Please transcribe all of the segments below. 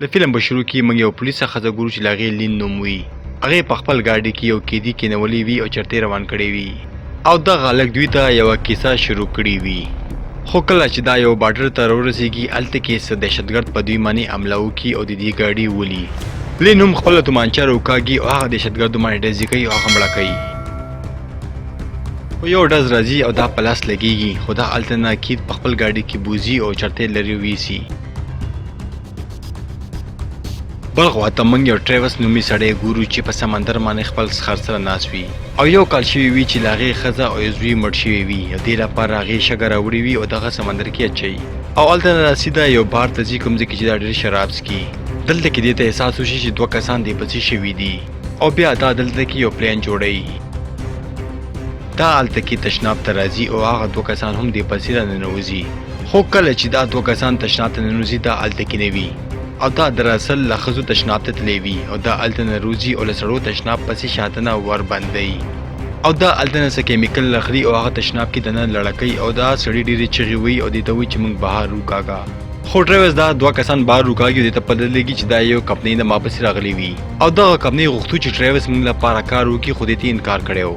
د فلم په شروع کې موږ یو پولیس ښځه ګورو چې لاغې لین نوم وي. هغې په خپل ګاډي کې یو قیدي کېنولی وي او چرتې روان کړی وي او دغه هلک دوی ته یوه کیسه شروع کړې وي. خو کله چې دا یو بارډر ته راورسېږي هلته کې څه دهشتګرد په دوی باندې حمله وکړي او د دې ګاډي ولي. لین هم خپله تومانچه راوکاږي او هغه دهشتګردو باندې ډزې کوي او هغه مړه کوي. خو یو ډز راځي او دا په لاس لګېږي، خو دا هلته نه کید په خپل ګاډي کې بوځي او چرتې لرې ویسي. بل خوا ته موږ یو ټریوس نومي سړی ګورو چې په سمندر باندې خپل سخر سره ناست وي او یو کال شوی وي چې له هغې ښځه او یو زوی مړ شوي وي او دې لپاره هغې شګه راوړې وي او دغه سمندر کې اچوي او هلته نه راسیده یو بار ته ځي کوم ځای کې چې دا ډېر شراب څکي. دلته کې دې ته احساس وشي چې دوه کسان دې پسې شوي دي او بیا دا دلته کې یو پلین جوړوي. دا هلته کې تشناب ته راځي او هغه دوه کسان هم دې پسې راننوځي. خو کله چې دا دوه کسان تشناب ته ننوځي دا هلته کې نه وي او دا دراصل له ښځو تشناب ته تللی وي او دا هلته نه روځي او له سړو تشناب پسې شاته نه ور بندوي او دا هلته نه څه کیمیکل اخلي او هغه تشناب کې دننه لړه کوي او دا سړي ډېرې چغې وایي او دې ته وایي چې موږ بهر وکاږه. خو ټریوس دا دوه کسان بهر وکاږي او دې ته پته لګي چې دا یو کمپنۍ د ما پسې راغلی وي او دغه کمپنۍ غوښتو چې ټریوس موږ لپاره کار وکړي خو دې ته انکار کړی و.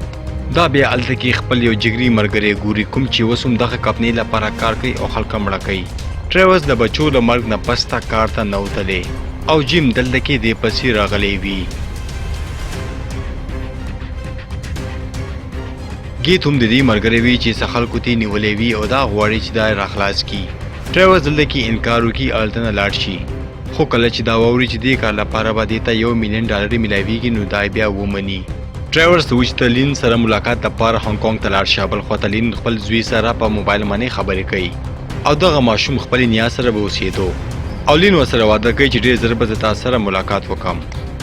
دا بیا هلته کې خپل یو جګري ملګری ګوري کوم چې اوس هم دغه کمپنۍ لپاره کار کوي او خلک مړه کوي. ټریوس د بچو له مرګ نه پس ته کار ته نه وتلی او جیم دلته کې دې پسې راغلی وي. ګیت هم د دې ملګری وي چې څه خلکو ته نیولی وي او دا غواړي چې دا یې راخلاص کړي. ټریوس دلته کې انکار وکړي او هلته نه لاړ شي. خو کله چې دا واوري چې دې کار لپاره به دې ته $1,000,000 میلاویږي نو دا بیا ومني. ټریوس ته وایي چې ته لین سره ملاقات لپاره هانګ کانګ ته لاړ شه. بل خوا ته لین خپل زوی سره په موبایل باندې خبرې کوي او دغه ماشوم خپلې نیا سره به اوسېدو او لین ورسره واده کوي چې ډېر ژر به زه تا سره ملاقات وکړم.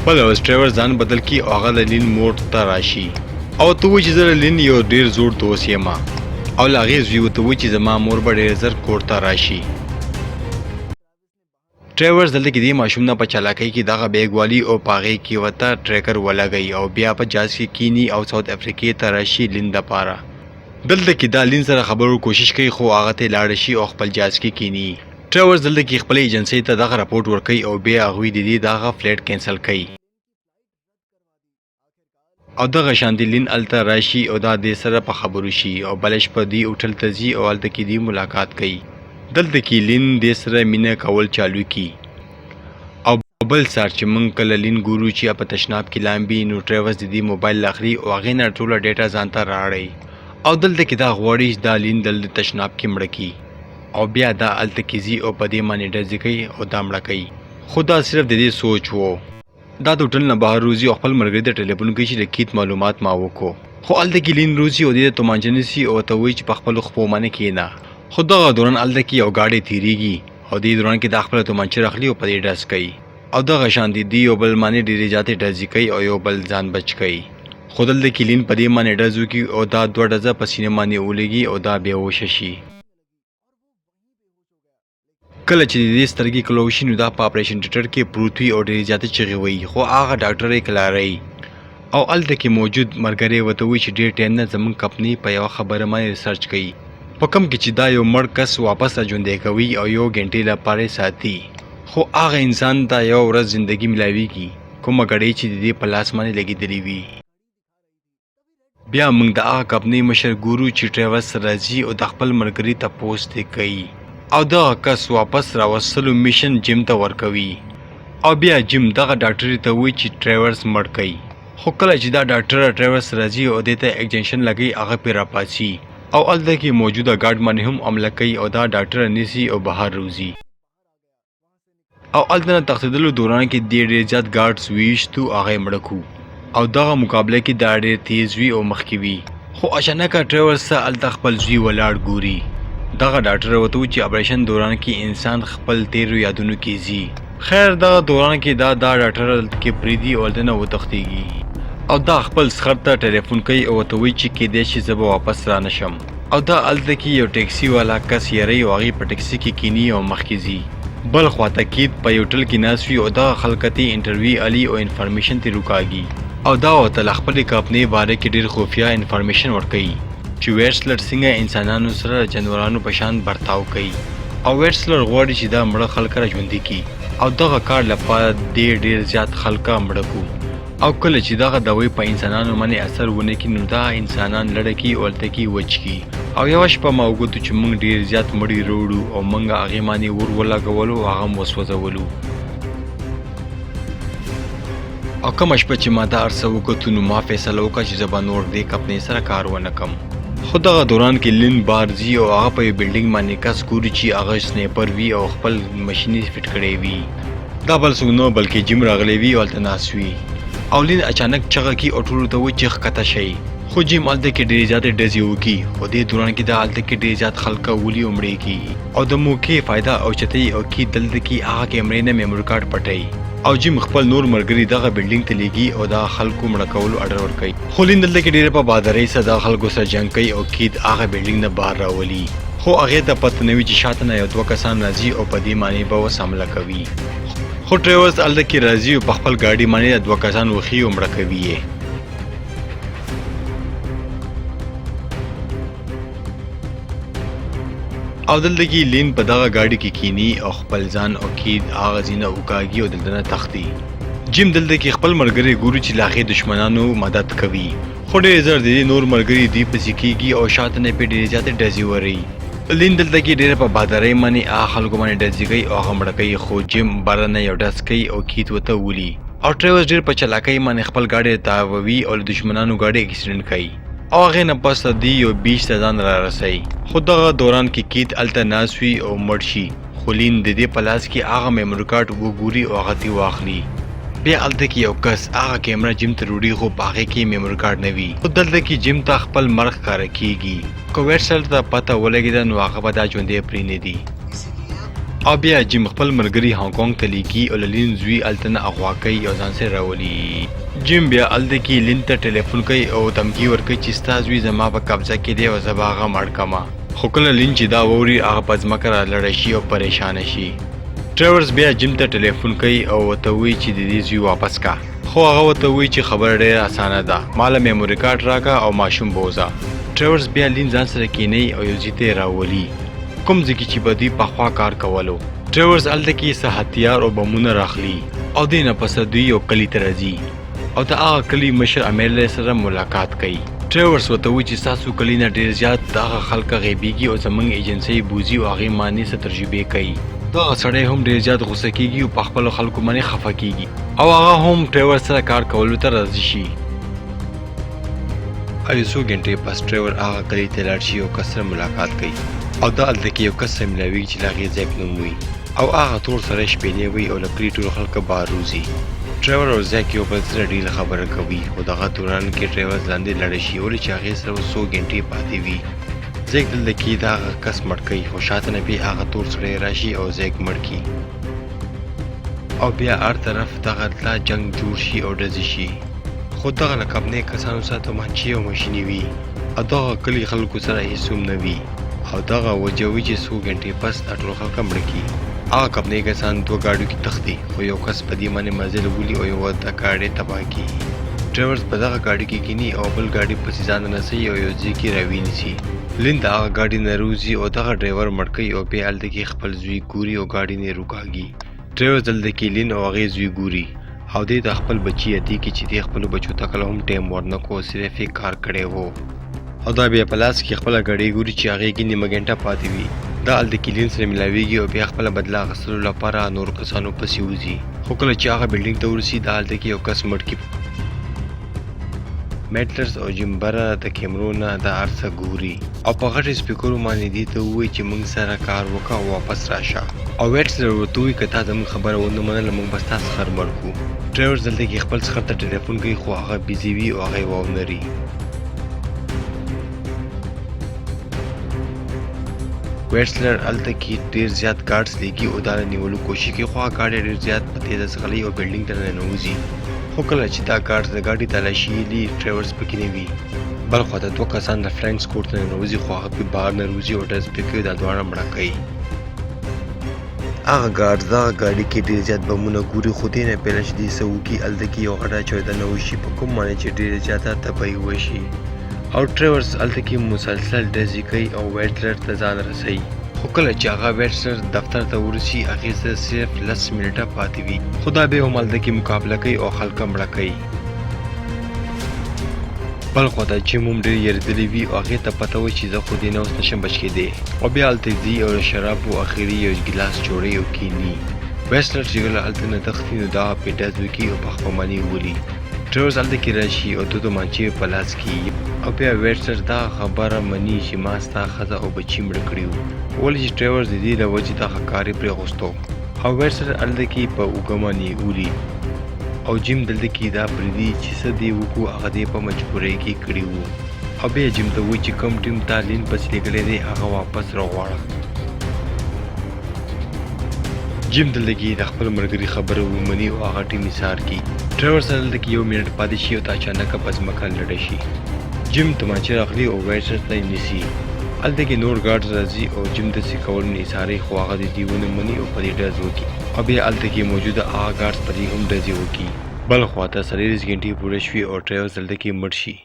بله ورځ ټریوس ځان بدل کړي او هغه د لین مور ته راشي او ته وایي چې زه د لین یو ډېر زوړ دوست یم او له هغې زوی ورته وایي چې زما مور به ډېر ژر کور ته راشي. ټریوس دلته کې دې ماشوم نه په چالاکۍ کې دغه بیګ والي او په هغې کې ورته ټریکر ولګوي او بیا په جهاز کې کیني او ساوت افریقې ته راشي لین دپاره. دلته کې دا لین سره خبرو کوشش کوي خو هغه ته لاړ شي او خپل جهاز کې کیني. ټریوس دلته کې خپلې ایجنسۍ ته دغه راپورټ ورکوي او بیا هغوی د دې دغه فلیټ کینسل کوي او دغه شانتې لین هلته راشي او دا دې سره په خبرو شي او بله شپه دې هوټل ته ځي او هلته کې دې ملاقات کوي. دلته کې لین دې سره مینه کول چالو کړي او بل سهار چې موږ کله لین ګورو چې په تشناب کې لامبي نو ټریوس د دې موبایل اخلي او هغې نه ټوله ډیټا ځان ته راوړی او دلته کې دا غواړي چې دا لین دلته تشناب کې مړه کړي او بیا دا هلته کې ځي او په دې باندې ډزې کوي او دا مړه کوي. خو دا صرف د دې سوچ و. دا د هوټل نه بهر روځي او خپل ملګري ته ټلیفون کوي چې د کیت معلومات ما وکړو. خو هلته کې لین روځي او دې ته تومانچه نیسي او ورته وایي چې په خپلو خپو باندې کښېنه. خو دغه دوران هلته کې یو ګاډی تېرېږي او دې دوران کې دا خپله تومانچه راخلي او په دې ډز کوي او دغه شانتې دې یو بل باندې ډېرې زیاتې ډزې کوي او یو بل ځان بچ کوي. خو دلته کې لین په دې باندې ډز وکړي او دا دوه ډزه په سینې باندې ولګي او دا بېهوشه شي. کله چې د دې سترګې کلو شي نو دا په اپریشن تیټر کې پروت وي او ډېرې زیاتې چغې وایي خو هغه ډاکټر یې کلاروي او هلته کې موجود ملګری ورته وایي چې ډېر ټایم نه زموږ کمپنۍ په یوه خبره باندې ریسرچ کوي په کوم کې چې دا یو مړ کس واپس راژوندی کوي او 1 غنټې لپاره یې ساتي. خو هغه انسان ته یو ورځ زندګي میلاویږي کومه ګړۍ چې د دې په لاس باندې لګېدلې وي. بیا موږ د هغه کمپنۍ مشر ګورو چې ټریوس راځي او د خپل ملګري تپوس ترې کوي او دغه کس واپس راوستلو میشن جیم ته ورکوي او بیا جیم دغه ډاکټر ته وایي چې ټریوس مړ کوي. خو کله چې دا ډاکټر ټریوس راځي او دې ته انجکشن لګوي هغه پرې راپاڅي او هلته کې موجوده ګارډ باندې هم حمله کوي او دا ډاکټر نیسي او بهر روځي او هلته نه تښتېدلو دوران کې ډېر زیات ګارډز ویشتو هغه یې مړه کړو او دغه مقابله کې دا ډېر تیز وي او مخکې وي. خو اچانکه ټریوس ته هلته خپل زوی ولاړ ګوري. دغه ډاکټر ورته وایي چې اپریشن دوران کې انسان خپل تیرو یادونو کې ځي. خیر دغه دوران کې دا ډاکټر هلته کې پرېږدي او هلته نه وتښتېږي او دا خپل سخر ته ټلیفون کوي او ورته وایي چې کیدای شي زه به واپس رانشم او دا هلته کې یو ټیکسي والا کس یری او هغې په ټیکسي کې کیني او مخکې ځي. بل خواته کید په یو هوټل کې ناست وي او دغه خلکو ته انټرویو علي او انفارمیشن ترې وکاږي او دا ورته له خپلې کمپنۍ باره کې ډېر خفیه انفارمیشن ورکوي چې ویټسلر څنګه انسانانو سره جانورانو په شان برتاو کوي او ویټسلر غواړي چې دا مړه خلک راژوندي کړي او دغه کار لپاره ډیر زیات خلکه مړه کو او کله چې دغه دوی په انسانانو باندې اثر ونه کړي نو دا انسانان لړکی اولتکی وچکی او یو شپه ما وګورو چې موږ ډیر زیات مړی وروړو او موږ هغه باندې ور ولګولو هغه وسوځولو او کوم شپه چې ما دا ارسه وکړو نو ما فیصله وکړه چې زبا نور دې خپل سره کار ونه کم خو دغه دوران کې لین بارزي او هغه په بلډینګ باندې کس ګوري چې هغه سنیپر وی او خپل ماشيني فټ کړي وي دا بل څه نو بلکې جیم راغلی وی او تناسوي او لین اچانک چغه کی او ټول ته و چې ښکته شي خو جیم الته کې ډېر زیات ډزي وکي خو دې دوران کې دا الته کې ډېر زیات خلک ولي عمرې کی او د موکې فائدہ او چتي او کی دلته کې هغه کیمرې نه میموري کارت پټي او جیم خپل نور مرګري دغه بلډینګ ته لګي او دا خلکو مړه کولو اډر ور کوي خو لین دلته کې ډېر په بادرۍ سره د خلکو سره جنگ کوي او کی هغه بلډینګ نه بهر راولي خو هغه د پته نوي چې شاته نه یو دوه کسان راځي او په دې معنی به وسامله کوي خو ډرایورز الته کې راځي او په خپل ګاډي باندې دوه کسان وخی او مړه کوي او دلته کې لین په دغه گاډي کې کینی او خپل ځان او کې هغه زینه وکاږي او دلته تختی جیم دلته کې خپل مرګري ګوري چې لاغي دشمنانو مدد کوي خو ډېر زر دي نور مرګري دی پسې کیږي او شاته نه په ډېر زیات ډزي وری لین دلته کې ډېر په بادرۍ باندې خلکو باندې ډزي کوي او هم مړکې خو جیم بارنه یو ډز کوي او کیت وته ولي او ټریورز ډېر په چلاکۍ باندې خپل گاډي تاووي او دشمنانو گاډي اکسیډنټ کوي او هغه نه پس دی یو 20 ځان را رسي خو دغه دوران کې کیت الته ناسوي او مرشي خولین د دې پلاس کې هغه میموري کارت وګوري او هغه تی واخلي بیا الته کې یو کس هغه کیمرا جیم ته وروړي خو باغې کې میموري کارت نه وي خو دلته کې جیم ته خپل مرخ کار کیږي کوویډ سره ته پته ولګیدا نو هغه به دا ژوندې پرې نه دي او بیا جیم خپل مرګري هانګ کونګ ته لیکي او لین زوی الته نه اغوا کوي او ځان سره راولي جیم بیا الته کې لین ته ټلیفون کوي او دمکی ورکوي چې ستاسو وی زما په قبضه کې دی او زما هغه مړ کما خو کله لین چې دا ووري هغه پزمکه را لړ شي او پریشان شي ټریورز بیا جیم ته ټلیفون کوي او ته وی چې د دې زوی واپس کا خو هغه ته وی چې خبر ډېر اسانه ده مال میموري کارت راکا او ماشوم بوزا ټریورز بیا لین ځان سره کینی او یو ځیته راولي کوم ځکه چې بدی په خوا کار کولو ټریورز الته کې سه هتیار او بمونه راخلي او دینه پس دوی یو کلی ته راځي او د هغه کلی مشر امیر سره ملاقات کوي ټریورز وته وی چې تاسو کلی نه ډیر زیات دغه خلک غیبیږي او زمنګ ایجنسی بوزي او هغه معنی سره تجربه کوي دا سړی هم ډیر زیات غوسه کیږي او په خپل خلکو باندې خفه کیږي او هغه هم ټریورز سره کار کولو ته راضي شي ایسو غنټه پس ټریور هغه کلی ته لاړ شي او کسر ملاقات کوي او دا الته کې یو کس ملاوي چې لاغي ځک نوم وي او هغه تور سره شپېلې وي او لکړي ټول خلک باروزي ټریور او ځک یو بل سره ډیل خبره کوي خو دغه دوران کې ټریور لاندې لړ شي او چې هغه سره 100 غنټې پاتې وي ځک دلته کې دا کس مړ کوي خو شاته نه به هغه تور سره راشي او ځک مړ کی او بیا هر طرف دغه لا جنگ جوړ شي او ډزې شي خو دغه لقب نه کسانو سره مانچي او ماشيني وي او دغه کلی خلکو سره هیڅوم نه وي او دغه وجوي چې 100 غنټې پس ټول خلک مړ کی هغه کپنې کسان دوه گاډیو کې تختی خو یو کس په دې باندې مزل ولي او یو د گاډي تباہ کی ډرایورز په دغه گاډي کې کینی او بل گاډي په ځان نه سي او یو ځکه راویني سي لین دا گاډي نه روزي او دغه ډرایور مړکې او په حال کې خپل زوی ګوري او گاډي نه روکاږي ډرایور دلته کې لین او هغه زوی ګوري او دې د خپل بچی اتی کې چې د خپل بچو ته کله هم ټیم ورنکو صرف یې کار کړي وو او دا بیا پلاس کې خپل غړي ګوري چې هغه کې نیمه غنټه پاتې وي دا ال د کلین سره ملاويږي او بیا خپل بدلا غسلو لپاره نور کسانو پسې وځي خو کله چې هغه بلډینګ ته ورسي دا ال کې یو کس مړ کی میټلرز او جمبره د کیمرونه د ارڅه ګوري او په غټ سپیکرو باندې دي ته وایي چې موږ سره کار وکړه او واپس راشه او ویټلر ورته وایي کته زموږ خبره ونه منله موږ بس تاسو خر مړ کو ډرایور دلته کې خپل څخه ته ټلیفون کوي خو هغه بیزی وي او هغه وونري ویټلر الته کې ډیر زیات کارتس لګي او دا نیولو کوشش کوي خو هغه ډیر زیات په تیزه سغلي او بلډینګ ته نه نوځي خو کله چې دا کارت د ګاډي تلاشي دي ډرایورز پکې نه وي بل خو ته دوه کسان د فرانکس کوټ نه نوځي خو هغه په بار نه روزي او ډز پکې دا دواړه مړه کوي هغه ګاډي کې ډیر زیات بمونه ګوري خو دې نه پېل شي سو کې الته کې یو غټه چوي د نو شي په کوم باندې چې ډیر زیاته تبعي وشي او ټریورز الته کې مسلسل ډزې کوي او ویټلر ته ځان رسي خو خو کله چې هغه ویټسر دفتر ته ورسي هغې ته صرف 10 منټه پاتې وي خو دا بیا هم هلته کې مقابله کوي او خلک مړه کوي. بل خوا ته جیم هم ډېر یېرېدلی وي او هغې ته پته وي چې زه خو دې نه اوس نشم بچ کېدی او بیا هلته ځي او د شرابو اخري یو ګیلاس جوړوي او کیني. ویسلر چې کله هلته نه تښتي نو دا پې ډز وکړي او په خپماني ولي. ټریورز هلته کې راشي او دو تومانچې په لاس کې او بیا ویټسر دا خبره مني چې ما ستا ښځه او بچي مړه کړي وو ولې چې ټریورز د دې له وجې دغه کار یې پرېغوسته او ویټسر هلته کې په اوږه باندې ولي او جیم دلته کې دا پرېږدي چې څه دې وکړو هغه دې په مجبورۍ کې کړي وو او بیا جیم ته وایي چې کوم ټیم تا لین پسې لېږلی دی هغه واپس راغواړه. جیم دلته کې د خپل ملګري خبره ومني او هغه ټیم ایثار کړي. ټریورز دلته کې 1 منټ پاتې شي او ته اچانکه په ځمکه لړی شي. جیم تومانچه راخلي او ویټسر ته یې نیسي. هلته کې نور ګارډز راځي او جیم داسې کول نه ایثاري خو هغه د دې ونه مني او په دې ډز وکړي او بیا هلته کې موجوده هغه ګارډز په دې هم ډزې وکړي. بل خوا ته 40 غنټې پوره شوي او ټریورز دلته کې مړ شي.